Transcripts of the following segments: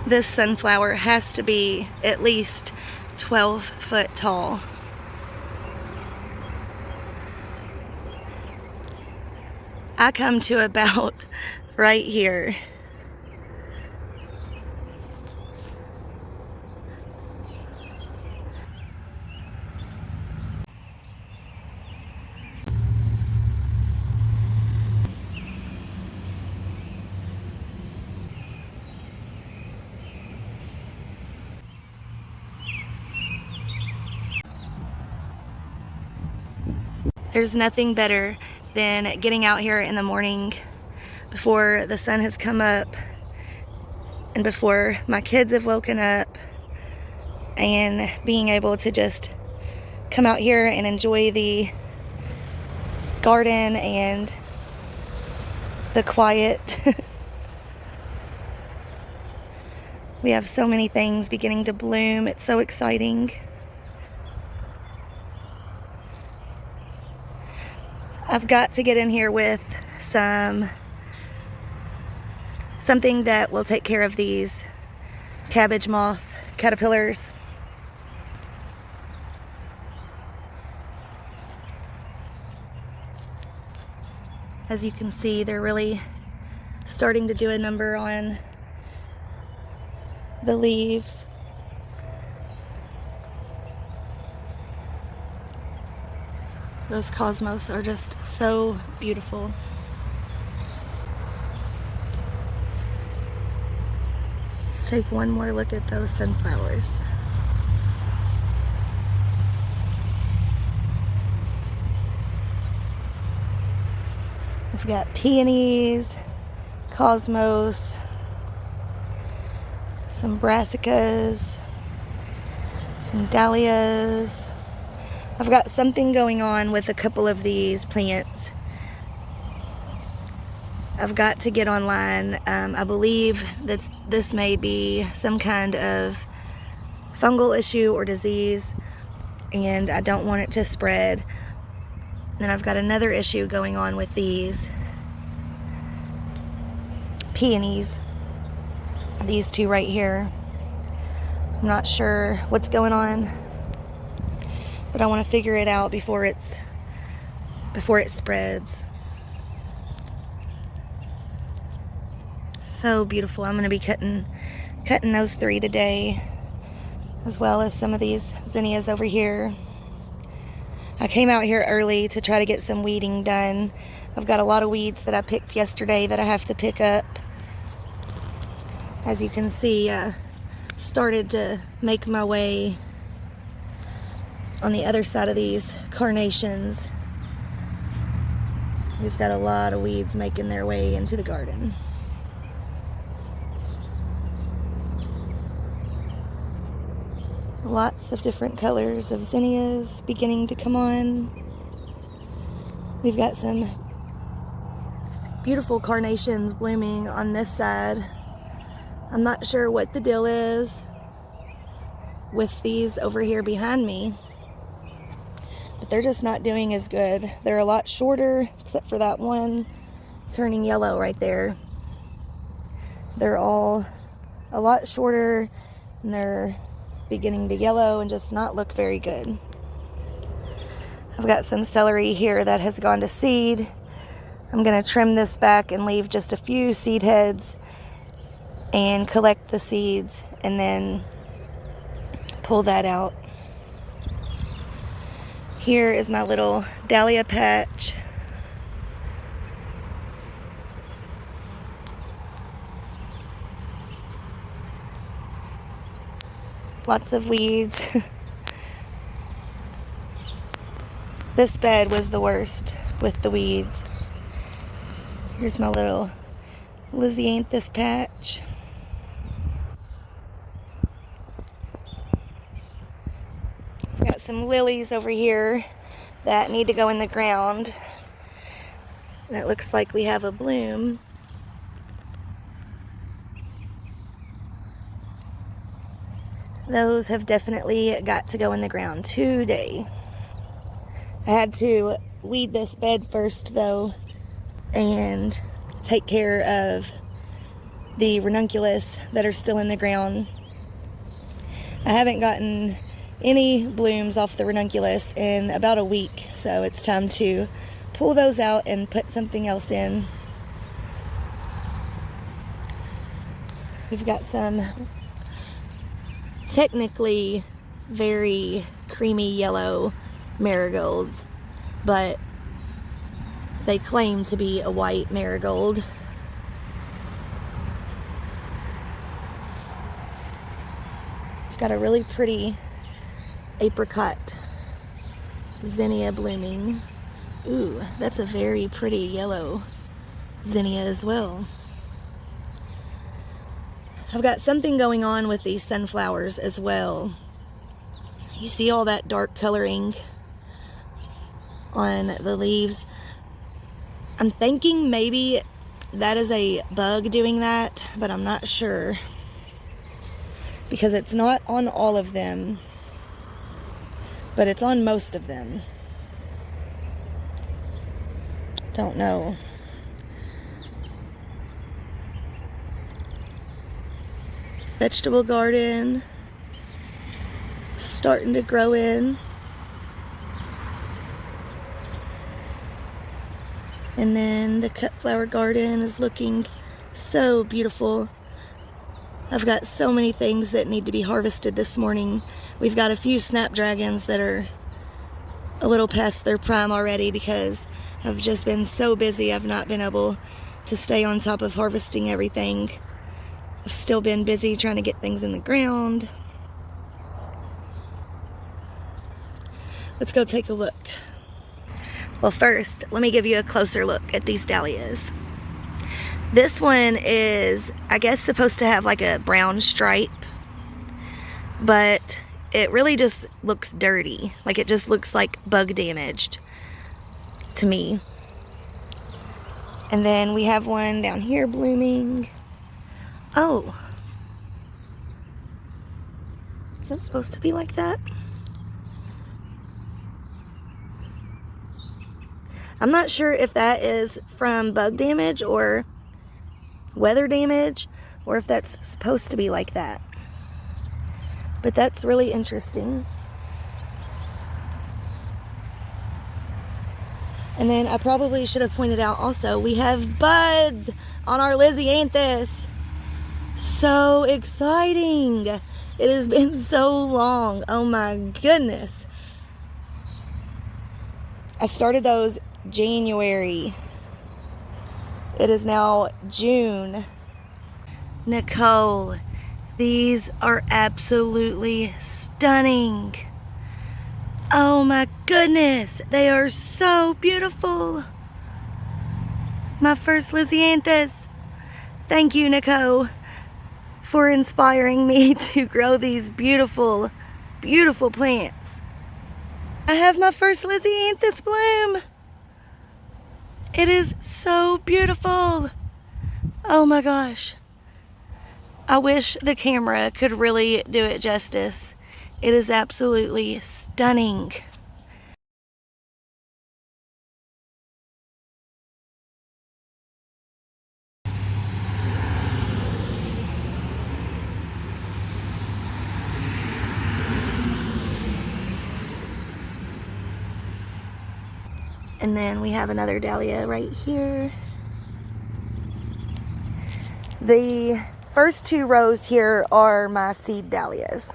This sunflower has to be at least 12 foot tall. I come to about right here. There's nothing better than getting out here in the morning before the sun has come up and before my kids have woken up, and being able to just come out here and enjoy the garden and the quiet. We have so many things beginning to bloom. It's so exciting. I've got to get in here with something that will take care of these cabbage moth caterpillars. As you can see, they're really starting to do a number on the leaves. Those cosmos are just so beautiful. Let's take one more look at those sunflowers. We've got peonies, cosmos, some brassicas, some dahlias. I've got something going on with a couple of these plants. I've got to get online. I believe that this may be some kind of fungal issue or disease, and I don't want it to spread. Then I've got another issue going on with these peonies, these two right here. I'm not sure what's going on, but I want to figure it out before it spreads. So beautiful. I'm going to be cutting those 3 today, as well as some of these zinnias over here. I came out here early to try to get some weeding done. I've got a lot of weeds that I picked yesterday that I have to pick up. As you can see, I started to make my way on the other side of these carnations. We've got a lot of weeds making their way into the garden. Lots of different colors of zinnias beginning to come on. We've got some beautiful carnations blooming on this side. I'm not sure what the deal is with these over here behind me, but they're just not doing as good. They're a lot shorter, except for that one turning yellow right there. They're all a lot shorter, and they're beginning to yellow and just not look very good. I've got some celery here that has gone to seed. I'm going to trim this back and leave just a few seed heads and collect the seeds and then pull that out. Here is my little dahlia patch. Lots of weeds. This bed was the worst with the weeds. Here's my little Lysianthus patch. I've got some lilies over here that need to go in the ground. And it looks like we have a bloom. Those have definitely got to go in the ground today. I had to weed this bed first though and take care of the ranunculus that are still in the ground. I haven't gotten any blooms off the ranunculus in about a week, so it's time to pull those out and put something else in. We've got some technically very creamy yellow marigolds, but they claim to be a white marigold. We've got a really pretty apricot zinnia blooming. Ooh, that's a very pretty yellow zinnia as well. I've got something going on with these sunflowers as well. You see all that dark coloring on the leaves. I'm thinking maybe that is a bug doing that, but I'm not sure, because it's not on all of them, but it's on most of them. Don't know. Vegetable garden starting to grow in. And then the Cutflower garden is looking so beautiful. I've got so many things that need to be harvested this morning. We've got a few Snapdragons that are a little past their prime already because I've just been so busy. I've not been able to stay on top of harvesting everything. I've still been busy trying to get things in the ground. Let's go take a look. Well, first, let me give you a closer look at these dahlias. This one is, I guess, supposed to have like a brown stripe, but it really just looks dirty. Like it just looks like bug damaged to me. And then we have one down here blooming. Oh, is that supposed to be like that? I'm not sure if that is from bug damage or weather damage, or if that's supposed to be like that. But that's really interesting. And then I probably should have pointed out also, we have buds on our Lisianthus. So exciting. It has been so long. Oh my goodness. I started those January. It is now June. Nicole, these are absolutely stunning. Oh my goodness, they are so beautiful. My first Lisianthus. Thank you, Nicole, for inspiring me to grow these beautiful, beautiful plants. I have my first Lisianthus bloom. It is so beautiful. Oh my gosh. I wish the camera could really do it justice. It is absolutely stunning. And then we have another dahlia right here. The first two rows here are my seed dahlias.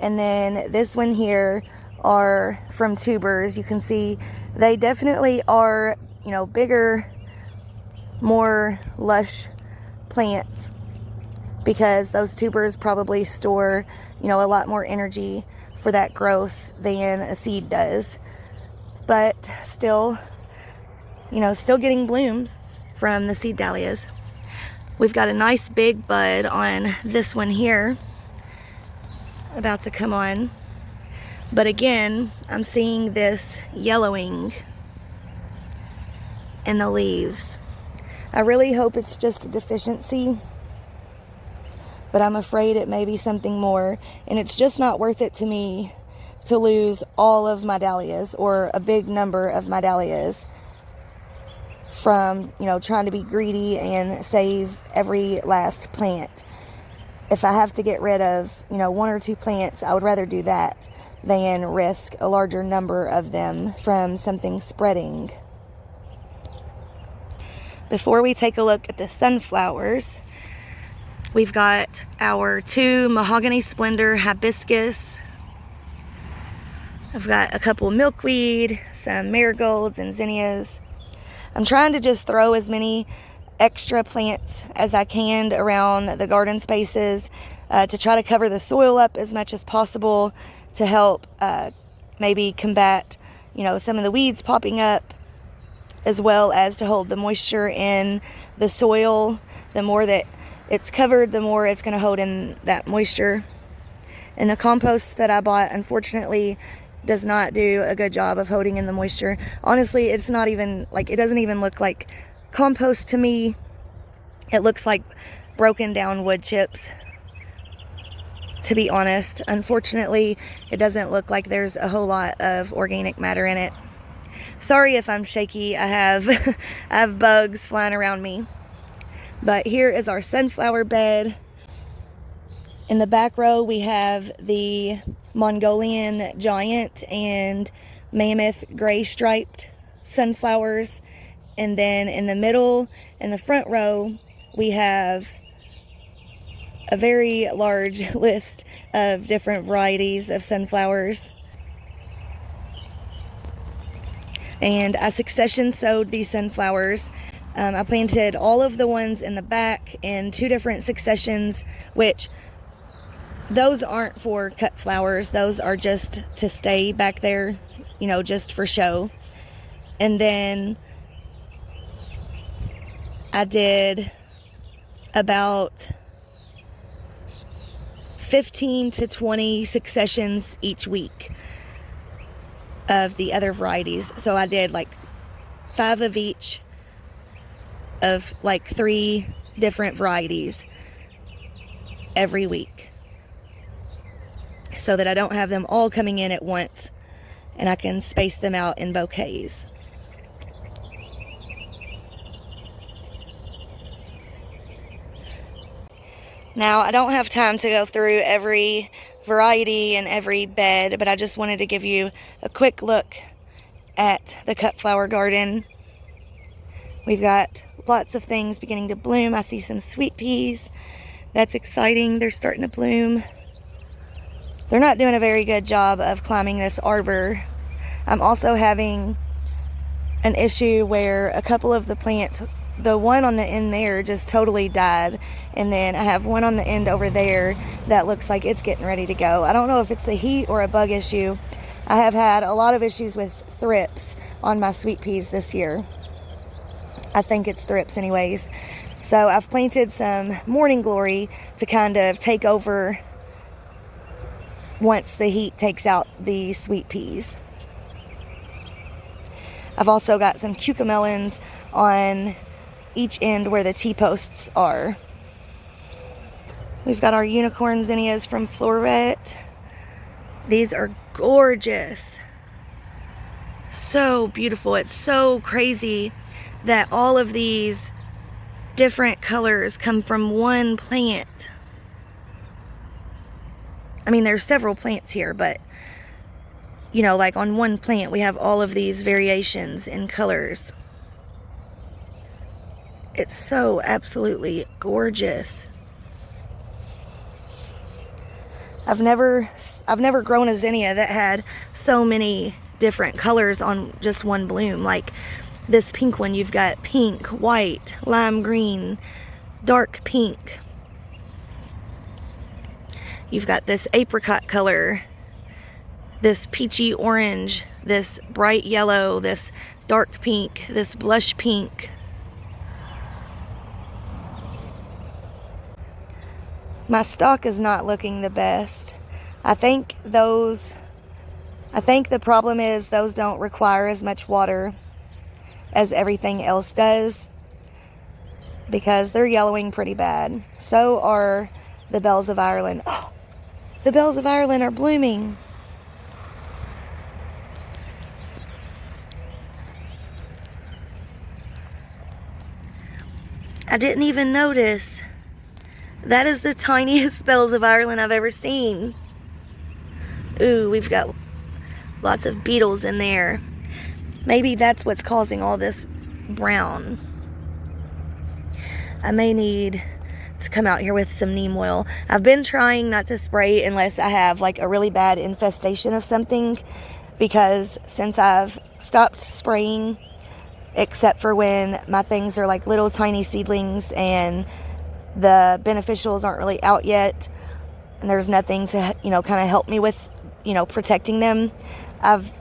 And then this one here are from tubers. You can see they definitely are, you know, bigger, more lush plants, because those tubers probably store, you know, a lot more energy for that growth than a seed does. But still, you know, still getting blooms from the seed dahlias. We've got a nice big bud on this one here, about to come on. But again, I'm seeing this yellowing in the leaves. I really hope it's just a deficiency, but I'm afraid it may be something more, and it's just not worth it to me to lose all of my dahlias or a big number of my dahlias from, you know, trying to be greedy and save every last plant. If I have to get rid of, you know, 1 or 2 plants, I would rather do that than risk a larger number of them from something spreading. Before we take a look at the sunflowers, we've got our 2 Mahogany Splendor hibiscus. I've got a couple milkweed, some marigolds and zinnias. I'm trying to just throw as many extra plants as I can around the garden spaces to try to cover the soil up as much as possible to help maybe combat, you know, some of the weeds popping up, as well as to hold the moisture in the soil. The more that it's covered, the more it's going to hold in that moisture. And the compost that I bought, unfortunately, does not do a good job of holding in the moisture. Honestly, it's not even, like, it doesn't even look like compost to me. It looks like broken down wood chips, to be honest. Unfortunately, it doesn't look like there's a whole lot of organic matter in it. Sorry if I'm shaky. I have I have bugs flying around me. But here is our sunflower bed. In the back row, we have the Mongolian giant and mammoth gray striped sunflowers. And then in the middle, in the front row, we have a very large list of different varieties of sunflowers. And I succession sowed these sunflowers. I planted all of the ones in the back in 2 different successions, which those aren't for cut flowers. Those are just to stay back there, you know, just for show. And then I did about 15 to 20 successions each week of the other varieties. So I did like 5 of each of like 3 different varieties every week, so that I don't have them all coming in at once and I can space them out in bouquets. Now, I don't have time to go through every variety and every bed, but I just wanted to give you a quick look at the Cutflower garden. We've got lots of things beginning to bloom. I see some sweet peas. That's exciting. They're starting to bloom. They're not doing a very good job of climbing this arbor. I'm also having an issue where a couple of the plants, the one on the end there just totally died, and then I have one on the end over there that looks like it's getting ready to go. I don't know if it's the heat or a bug issue. I have had a lot of issues with thrips on my sweet peas this year. I think it's thrips anyways. So I've planted some morning glory to kind of take over once the heat takes out the sweet peas. I've also got some cucamelons on each end where the T-posts are. We've got our unicorn zinnias from Floret. These are gorgeous. So beautiful. It's so crazy that all of these different colors come from one plant. I mean, there's several plants here, but you know, like on one plant we have all of these variations in colors. It's so absolutely gorgeous. I've never grown a zinnia that had so many different colors on just one bloom. Like this pink one, you've got pink, white, lime green, dark pink. You've got this apricot color, this peachy orange, this bright yellow, this dark pink, this blush pink. My stock is not looking the best. I think the problem is those don't require as much water as everything else does, because they're yellowing pretty bad. So are the bells of Ireland. Oh, the bells of Ireland are blooming. I didn't even notice. That is the tiniest bells of Ireland I've ever seen. Ooh, we've got lots of beetles in there. Maybe that's what's causing all this brown. I may need to come out here with some neem oil. I've been trying not to spray unless I have like a really bad infestation of something, because since I've stopped spraying, except for when my things are like little tiny seedlings and the beneficials aren't really out yet and there's nothing to, you know, kind of help me with, you know, protecting them, I've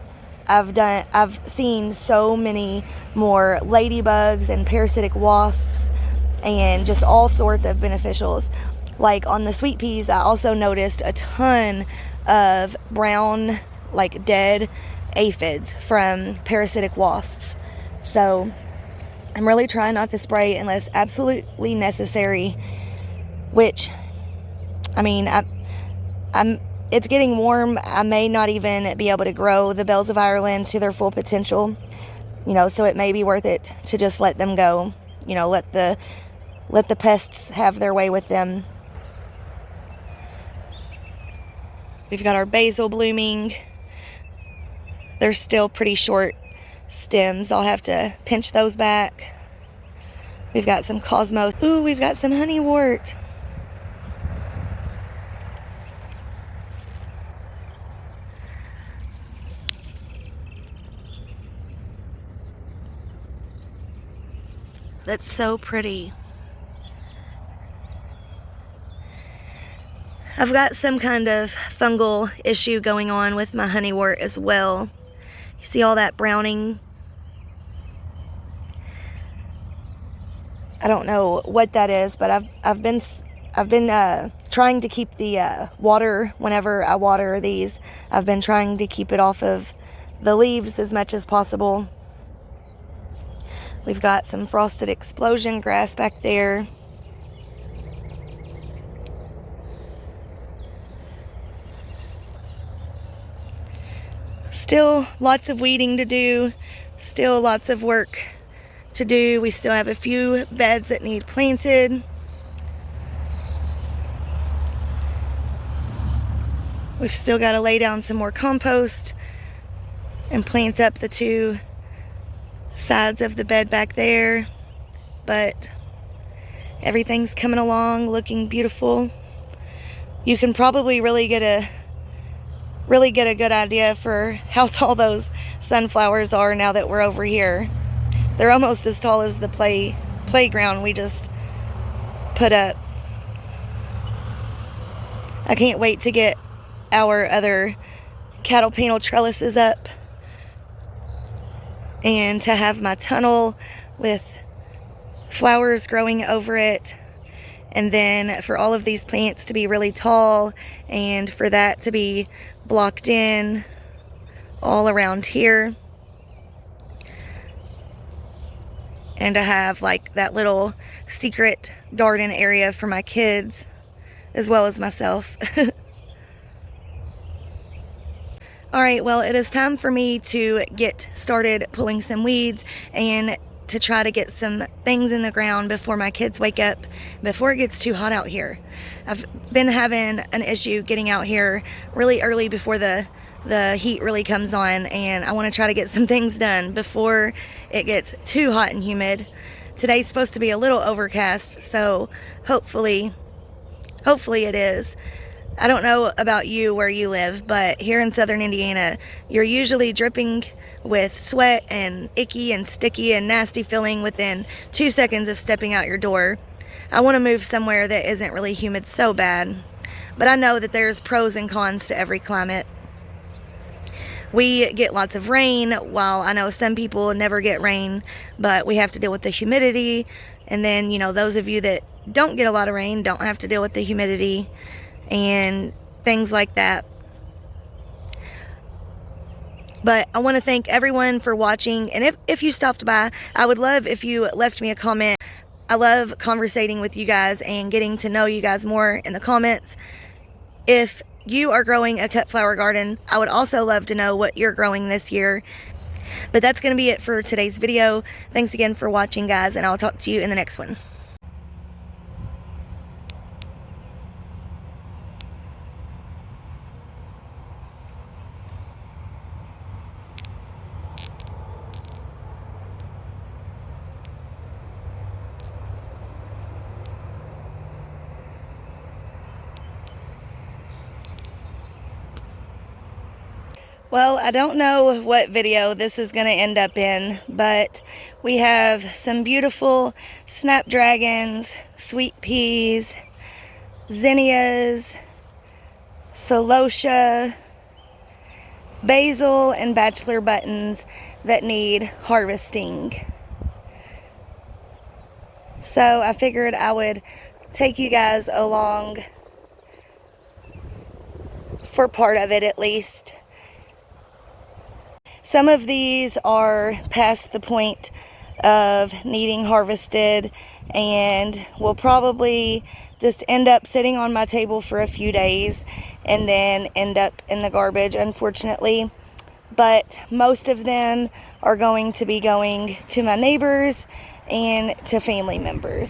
seen so many more ladybugs and parasitic wasps and just all sorts of beneficials. Like on the sweet peas, I also noticed a ton of brown, like dead aphids from parasitic wasps. So I'm really trying not to spray unless absolutely necessary, which, I mean, it's getting warm. I may not even be able to grow the bells of Ireland to their full potential, you know, so it may be worth it to just let them go, you know, let the pests have their way with them. We've got our basil blooming. They're still pretty short stems. I'll have to pinch those back. We've got some cosmos. Ooh, we've got some honeywort. That's so pretty. I've got some kind of fungal issue going on with my honeywort as well. You see all that browning? I don't know what that is, but I've been trying to keep the water, whenever I water these, I've been trying to keep it off of the leaves as much as possible. We've got some frosted explosion grass back there. Still lots of weeding to do, still lots of work to do. We still have a few beds that need planted. We've still got to lay down some more compost and plant up the two sides of the bed back there, but everything's coming along looking beautiful. You can probably really get a good idea for how tall those sunflowers are now that we're over here. They're almost as tall as the playground we just put up. I can't wait to get our other cattle panel trellises up and to have my tunnel with flowers growing over it, and then for all of these plants to be really tall and for that to be blocked in all around here, and to have like that little secret garden area for my kids as well as myself. Alright, well, it is time for me to get started pulling some weeds and to try to get some things in the ground before my kids wake up, before it gets too hot out here. I've been having an issue getting out here really early before the heat really comes on, and I want to try to get some things done before it gets too hot and humid. Today's supposed to be a little overcast, so hopefully it is. I don't know about you where you live, but here in southern Indiana, you're usually dripping with sweat and icky and sticky and nasty feeling within 2 seconds of stepping out your door. I want to move somewhere that isn't really humid so bad, but I know that there's pros and cons to every climate. We get lots of rain, while I know some people never get rain, but we have to deal with the humidity. And then, you know, those of you that don't get a lot of rain don't have to deal with the humidity and things like that. But I want to thank everyone for watching, and if you stopped by, I would love if you left me a comment. I love conversating with you guys and getting to know you guys more in the comments. If you are growing a cut flower garden, I would also love to know what you're growing this year. But that's going to be it for today's video. Thanks again for watching, guys, and I'll talk to you in the next one. Well, I don't know what video this is going to end up in, but we have some beautiful Snapdragons, sweet peas, Zinnias, celosia, basil, and bachelor buttons that need harvesting. So I figured I would take you guys along for part of it at least. Some of these are past the point of needing harvested and will probably just end up sitting on my table for a few days and then end up in the garbage, unfortunately. But most of them are going to be going to my neighbors and to family members.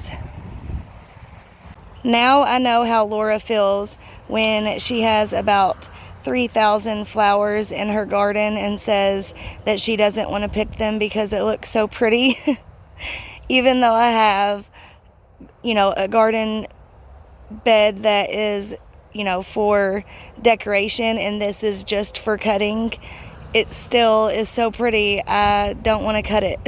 Now I know how Laura feels when she has about 3,000 flowers in her garden and says that she doesn't want to pick them because it looks so pretty. Even though I have, a garden bed that is, for decoration, and this is just for cutting, it still is so pretty. I don't want to cut it.